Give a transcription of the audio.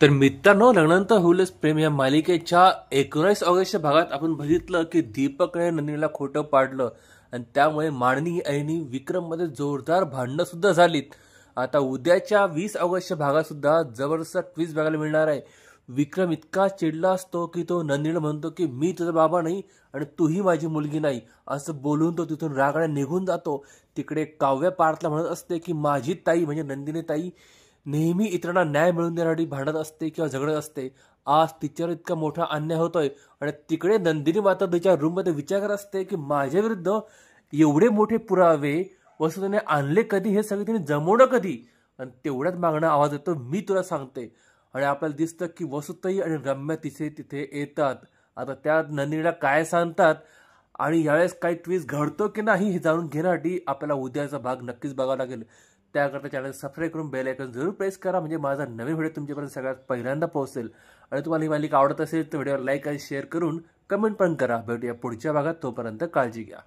तर मित्रांनो, लग्नानंतर होईलच प्रेम या मालिकेच्या 19 ऑगस्टच्या भागात आपण बघितलं की दीपकने नंदिनीला खोटं पाडलं आणि त्यामुळे माननी आणि विक्रममध्ये जोरदार भांडणं सुद्धा झालीत. आता उद्याच्या 20 ऑगस्टच्या भागात सुद्धा जबरदस्त ट्विस्ट बघायला मिळणार आहे. विक्रम इतका चिडला असतो की तो नंदिनीला म्हणतो की मी तुझा बाबा नाही आणि तूही माझी मुलगी नाही असं बोलून तो तिथून रागाने निघून जातो. तिकडे काव्य पार्थला म्हणत असते की माझी ताई म्हणजे नंदिनी ताई नेहमी इतरांना न्याय मिळवून देण्यासाठी भांडत असते किंवा झगडत असते. आज तिच्यावर इतका मोठा अन्याय होतोय आणि तिकडे नंदिनी माता तिच्या रूममध्ये विचार करत असते की माझ्या विरुद्ध एवढे मोठे पुरावे वसुदेने आणले कधी, हे सगळे तिने जमवणं कधी. आणि तेवढ्याच मागणं आवाज येतो मी तुला सांगते. आणि आपल्याला दिसतं की वसुताई आणि रम्या तिथे येतात. आता त्या नंदिनीला काय सांगतात आणि यावेळेस काही ट्विस्ट घडतो की नाही हे जाणून घेण्यासाठी आपल्याला उद्याचा भाग नक्कीच बघावा लागेल. त्याकरता चॅनल सबस्क्राईब करून बेल आयकॉन जरूर प्रेस करा, म्हणजे माझा नवीन व्हिडिओ तुमच्यापर्यंत सगळ्यात पहिल्यांदा पोहोचेल. आणि तुम्हाला ही मालिका आवडत असेल तर व्हिडिओला लाईक आणि शेअर करून कमेंट पण करा. भेटूया पुढच्या भागात, तोपर्यंत काळजी घ्या.